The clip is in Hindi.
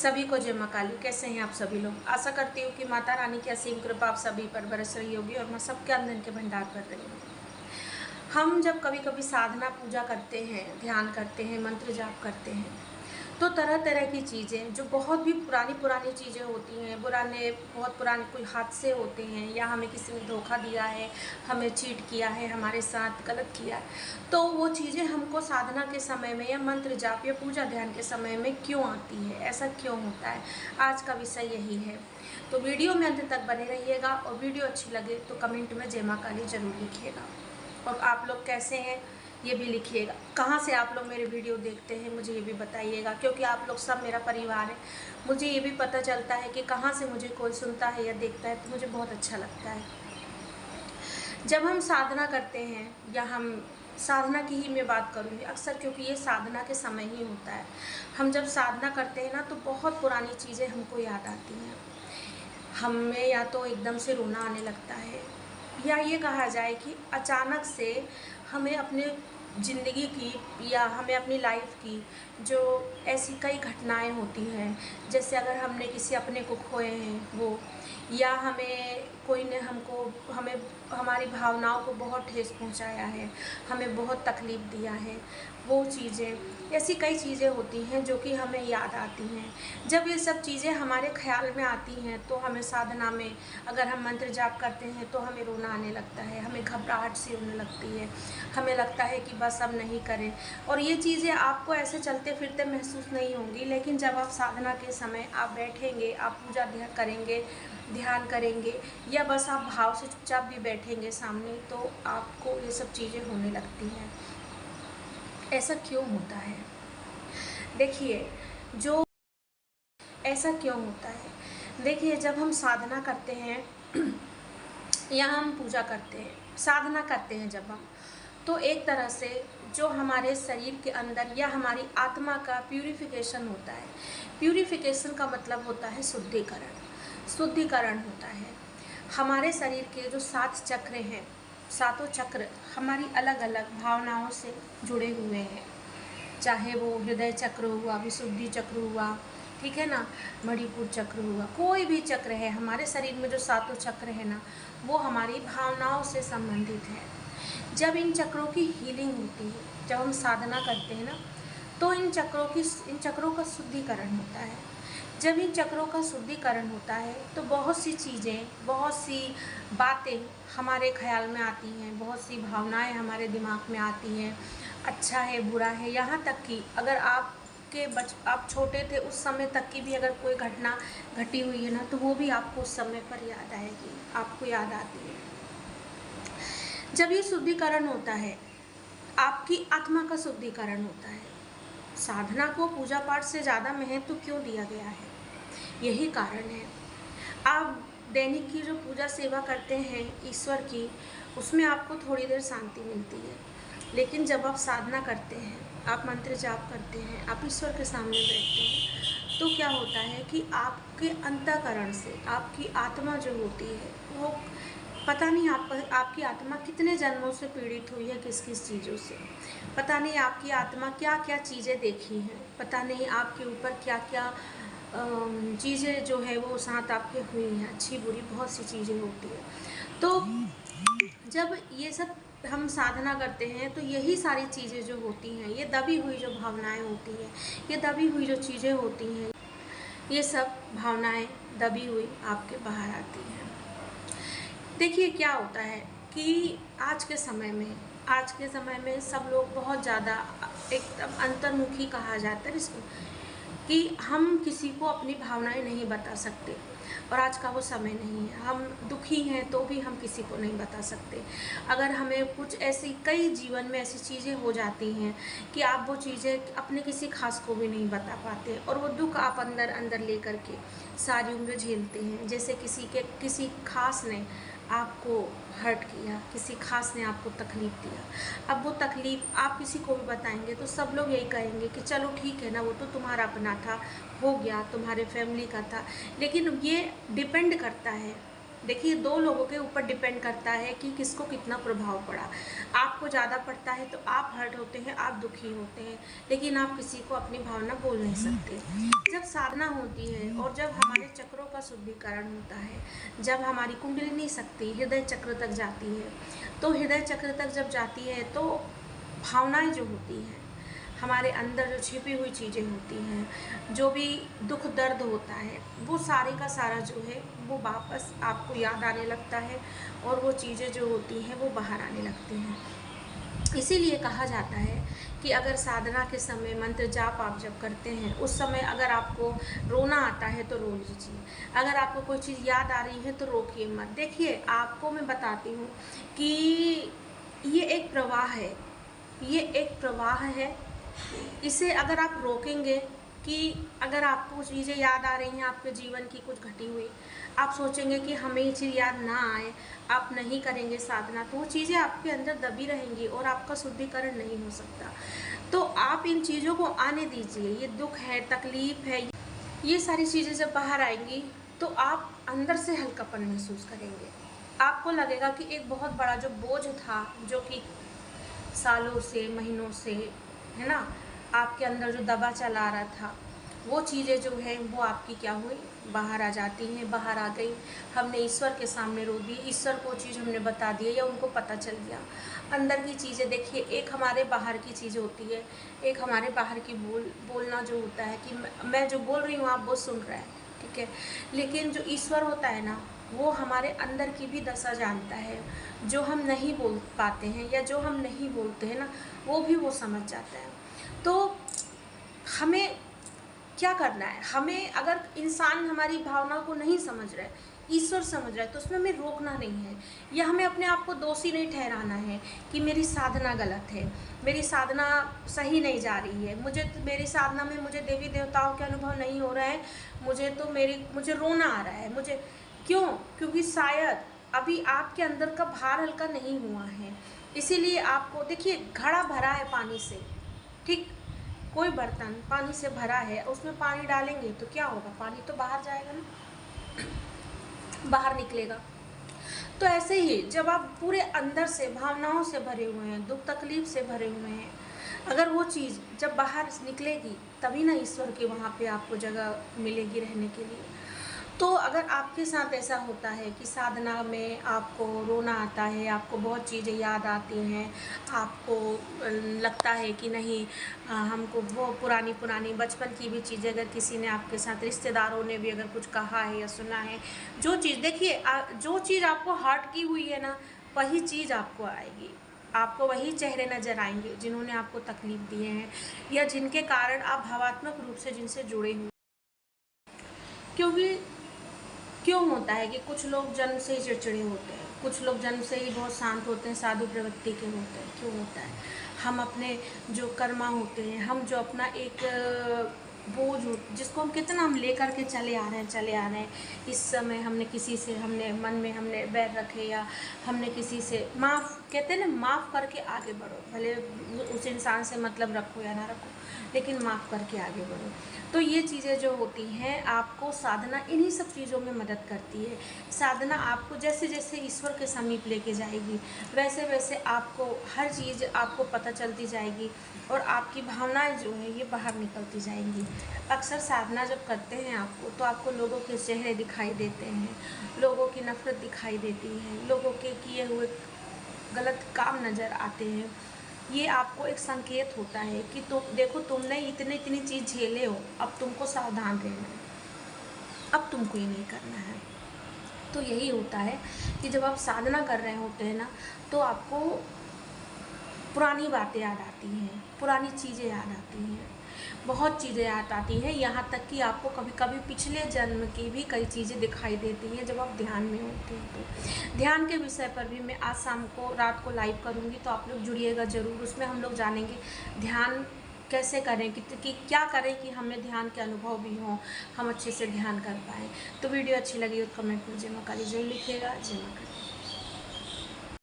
सभी को जय मां काली। कैसे हैं आप सभी लोग? आशा करती हूँ कि माता रानी की असीम कृपा आप सभी पर बरस रही होगी और मैं सबके अंदर के भंडार कर रही हूँ। हम जब कभी कभी साधना पूजा करते हैं, ध्यान करते हैं, मंत्र जाप करते हैं, तो तरह तरह की चीज़ें जो बहुत भी पुरानी पुरानी चीज़ें होती हैं, बहुत पुराने कोई हादसे होते हैं, या हमें किसी ने धोखा दिया है, हमें चीट किया है, हमारे साथ गलत किया है, तो वो चीज़ें हमको साधना के समय में या मंत्र जाप या पूजा ध्यान के समय में क्यों आती है, ऐसा क्यों होता है, आज का विषय यही है। तो वीडियो में अंत तक बने रहिएगा और वीडियो अच्छी लगे तो कमेंट में जय मां काली जरूर लिखिएगा। और आप लोग कैसे हैं ये भी लिखिएगा। कहाँ से आप लोग मेरे वीडियो देखते हैं मुझे ये भी बताइएगा, क्योंकि आप लोग सब मेरा परिवार है। मुझे ये भी पता चलता है कि कहाँ से मुझे कोई सुनता है या देखता है, तो मुझे बहुत अच्छा लगता है। जब हम साधना करते हैं, या हम साधना की ही मैं बात करूँगी अक्सर, क्योंकि ये साधना के समय ही होता है। हम जब साधना करते हैं ना, तो बहुत पुरानी चीज़ें हमको याद आती हैं। हमें या तो एकदम से रोना आने लगता है, या ये कहा जाए कि अचानक से हमें अपने ज़िंदगी की या हमें अपनी लाइफ की जो ऐसी कई घटनाएं होती हैं, जैसे अगर हमने किसी अपने को खोए हैं वो, या कोई ने हमें हमारी भावनाओं को बहुत ठेस पहुंचाया है, हमें बहुत तकलीफ़ दिया है, वो चीज़ें, ऐसी कई चीज़ें होती हैं जो कि हमें याद आती हैं। जब ये सब चीज़ें हमारे ख्याल में आती हैं, तो हमें साधना में अगर हम मंत्र जाप करते हैं तो हमें रोना आने लगता है, हमें घबराहट सी होने लगती है, हमें लगता है कि बस अब नहीं करें। और ये चीज़ें आपको ऐसे चलते फिरते महसूस नहीं होंगी, लेकिन जब आप साधना के समय आप बैठेंगे, आप पूजा करेंगे, ध्यान करेंगे, या बस आप भाव से चुपचाप भी बैठेंगे सामने, तो आपको ये सब चीज़ें होने लगती हैं। ऐसा क्यों होता है? देखिए, जो ऐसा क्यों होता है, देखिए, जब हम साधना करते हैं या हम पूजा करते हैं, साधना करते हैं जब हम, तो एक तरह से जो हमारे शरीर के अंदर या हमारी आत्मा का प्यूरिफिकेशन होता है। प्यूरिफिकेशन का मतलब होता है शुद्धिकरण। शुद्धिकरण होता है। हमारे शरीर के जो 7 चक्र हैं, सातों चक्र हमारी अलग अलग भावनाओं से जुड़े हुए हैं। चाहे वो हृदय चक्र हुआ, विशुद्धि चक्र हुआ, ठीक है ना, मणिपुर चक्र हुआ, कोई भी चक्र है, हमारे शरीर में जो सातों चक्र है ना, वो हमारी भावनाओं से संबंधित है। जब इन चक्रों की हीलिंग होती है, जब हम साधना करते हैं ना, तो इन चक्रों का शुद्धिकरण होता है। जब इन चक्रों का शुद्धिकरण होता है, तो बहुत सी चीज़ें, बहुत सी बातें हमारे ख्याल में आती हैं, बहुत सी भावनाएं हमारे दिमाग में आती हैं, अच्छा है, बुरा है, यहाँ तक कि अगर आप छोटे थे उस समय तक की भी अगर कोई घटना घटी हुई है ना, तो वो भी आपको उस समय पर याद आएगी, आपको याद आती है। जब ये शुद्धिकरण होता है, आपकी आत्मा का शुद्धिकरण होता है। साधना को पूजा पाठ से ज़्यादा महत्व क्यों दिया गया है? यही कारण है। आप दैनिक की जो पूजा सेवा करते हैं ईश्वर की, उसमें आपको थोड़ी देर शांति मिलती है, लेकिन जब आप साधना करते हैं, आप मंत्र जाप करते हैं, आप ईश्वर के सामने बैठते हैं, तो क्या होता है कि आपके अंतःकरण से आपकी आत्मा जो होती है, वो पता नहीं आपकी आत्मा कितने जन्मों से पीड़ित हुई है, किस किस चीज़ों से, पता नहीं आपकी आत्मा क्या क्या चीज़ें देखी हैं, पता नहीं आपके ऊपर क्या क्या चीज़ें जो है वो साथ आपके हुई हैं, अच्छी बुरी बहुत सी चीज़ें होती हैं। तो जब ये सब हम साधना करते हैं, तो यही सारी चीज़ें जो होती हैं, ये दबी हुई जो भावनाएं होती हैं, ये दबी हुई जो चीज़ें होती हैं, ये सब भावनाएं दबी हुई आपके बाहर आती हैं। देखिए, क्या होता है कि आज के समय में सब लोग बहुत ज़्यादा एकदम अंतर्मुखी कहा जाता है इसको, कि हम किसी को अपनी भावनाएं नहीं बता सकते, और आज का वो समय नहीं है। हम दुखी हैं तो भी हम किसी को नहीं बता सकते। अगर हमें कुछ ऐसी कई जीवन में ऐसी चीज़ें हो जाती हैं कि आप वो चीज़ें अपने किसी खास को भी नहीं बता पाते, और वो दुख आप अंदर अंदर ले करके सारी उम्र झेलते हैं। जैसे किसी खास ने आपको हर्ट किया, किसी खास ने आपको तकलीफ़ दिया, अब वो तकलीफ़ आप किसी को भी बताएंगे तो सब लोग यही कहेंगे कि चलो ठीक है ना, वो तो तुम्हारा अपना था, हो गया, तुम्हारे फैमिली का था। लेकिन ये डिपेंड करता है देखिए 2 लोगों के ऊपर डिपेंड करता है कि किसको कितना प्रभाव पड़ा। आपको ज़्यादा पड़ता है तो आप हर्ट होते हैं, आप दुखी होते हैं, लेकिन आप किसी को अपनी भावना बोल नहीं सकते। जब साधना होती है और जब हमारे चक्रों का शुद्धिकरण होता है, जब हमारी कुंडलिनी शक्ति हृदय चक्र तक जाती है, तो हृदय चक्र तक जब जाती है तो भावनाएँ जो होती हैं, हमारे अंदर जो छिपी हुई चीज़ें होती हैं, जो भी दुख दर्द होता है, वो सारे का सारा जो है वो वापस आपको याद आने लगता है और वो चीज़ें जो होती हैं वो बाहर आने लगती हैं। इसीलिए कहा जाता है कि अगर साधना के समय मंत्र जाप आप जब करते हैं, उस समय अगर आपको रोना आता है तो रो लीजिए, अगर आपको कोई चीज़ याद आ रही है तो रोकिए मत। देखिए आपको मैं बताती हूँ कि ये एक प्रवाह है, ये एक प्रवाह है। इसे अगर आप रोकेंगे कि अगर आपको चीज़ें याद आ रही हैं आपके जीवन की कुछ घटी हुई, आप सोचेंगे कि हमें ये चीज़ याद ना आए, आप नहीं करेंगे साधना, तो वो चीज़ें आपके अंदर दबी रहेंगी और आपका शुद्धिकरण नहीं हो सकता। तो आप इन चीज़ों को आने दीजिए। ये दुख है, तकलीफ है, ये सारी चीज़ें जब बाहर आएंगी तो आप अंदर से हल्कापन महसूस करेंगे। आपको लगेगा कि एक बहुत बड़ा जो बोझ था, जो कि सालों से महीनों से, है ना, आपके अंदर जो दबा चला आ रहा था, वो चीज़ें जो है वो आपकी क्या हुई, बाहर आ जाती हैं, बाहर आ गई। हमने ईश्वर के सामने रो दी, ईश्वर को चीज़ हमने बता दी या उनको पता चल गया। अंदर की चीज़ें देखिए, एक हमारे बाहर की चीज़ होती है, एक हमारे बाहर की बोलना जो होता है कि मैं जो बोल रही हूँ आप वो सुन रहे हैं, ठीक है। लेकिन जो ईश्वर होता है ना, वो हमारे अंदर की भी दशा जानता है, जो हम नहीं बोल पाते हैं या जो हम नहीं बोलते हैं ना, वो भी वो समझ जाता है। तो हमें क्या करना है, हमें अगर इंसान हमारी भावनाओं को नहीं समझ रहा है, ईश्वर समझ रहा है, तो उसमें हमें रोकना नहीं है या हमें अपने आप को दोषी नहीं ठहराना है कि मेरी साधना गलत है, मेरी साधना सही नहीं जा रही है, मेरी साधना में मुझे देवी देवताओं के अनुभव नहीं हो रहा है, मुझे रोना आ रहा है, मुझे क्यों, क्योंकि शायद अभी आपके अंदर का भार हल्का नहीं हुआ है। इसीलिए आपको देखिए, घड़ा भरा है पानी से, ठीक, कोई बर्तन पानी से भरा है, उसमें पानी डालेंगे तो क्या होगा, पानी तो बाहर जाएगा ना, बाहर निकलेगा। तो ऐसे ही जब आप पूरे अंदर से भावनाओं से भरे हुए हैं, दुख तकलीफ से भरे हुए हैं, अगर वो चीज़ जब बाहर निकलेगी तभी ना ईश्वर के वहाँ पे आपको जगह मिलेगी रहने के लिए। तो अगर आपके साथ ऐसा होता है कि साधना में आपको रोना आता है, आपको बहुत चीज़ें याद आती हैं, आपको लगता है कि नहीं, हमको वो पुरानी बचपन की भी चीज़ें, अगर किसी ने आपके साथ, रिश्तेदारों ने भी अगर कुछ कहा है या सुना है, जो चीज़ देखिए, जो चीज़ आपको हर्ट की हुई है ना, वही चीज़ आपको आएगी, आपको वही चेहरे नज़र आएंगे जिन्होंने आपको तकलीफ़ दिए हैं या जिनके कारण आप भावात्मक रूप से जिनसे जुड़े हुए। क्योंकि क्यों होता है कि कुछ लोग जन्म से ही चिड़चिड़े होते हैं, कुछ लोग जन्म से ही बहुत शांत होते हैं, साधु प्रवृत्ति के होते हैं। क्यों होता है, हम अपने जो कर्मा होते हैं, हम जो अपना एक बोझ जिसको हम कितना हम लेकर के चले आ रहे हैं, इस समय हमने मन में हमने बैर रखे या हमने किसी से माफ़, कहते हैं ना, माफ़ करके आगे बढ़ो, भले उस इंसान से मतलब रखो या ना रखो, लेकिन माफ़ करके आगे बढ़ो। तो ये चीज़ें जो होती हैं, आपको साधना इन्हीं सब चीज़ों में मदद करती है। साधना आपको जैसे जैसे ईश्वर के समीप लेके जाएगी, वैसे वैसे आपको हर चीज़ आपको पता चलती जाएगी और आपकी भावनाएं जो है ये बाहर निकलती जाएंगी। अक्सर साधना जब करते हैं आपको, तो आपको लोगों के चेहरे दिखाई देते हैं, लोगों की नफ़रत दिखाई देती है, लोगों के किए हुए गलत काम नज़र आते हैं। ये आपको एक संकेत होता है कि तुम देखो, तुमने इतनी चीज़ झेले हो, अब तुमको सावधान रहना है, अब तुमको ये नहीं करना है। तो यही होता है कि जब आप साधना कर रहे होते हैं ना, तो आपको पुरानी बातें याद आती हैं, पुरानी चीज़ें याद आती हैं, बहुत चीज़ें याद आती हैं, यहाँ तक कि आपको कभी कभी पिछले जन्म की भी कई चीज़ें दिखाई देती हैं जब आप ध्यान में होते हैं। तो ध्यान के विषय पर भी मैं आज शाम को, रात को लाइव करूँगी, तो आप लोग जुड़िएगा ज़रूर। उसमें हम लोग जानेंगे ध्यान कैसे करें, कि क्या करें कि हमें ध्यान के अनुभव भी हों, हम अच्छे से ध्यान कर पाएँ। तो वीडियो अच्छी लगी तो कमेंट में जय मां काली जरूर लिखिएगा। जय मां काली।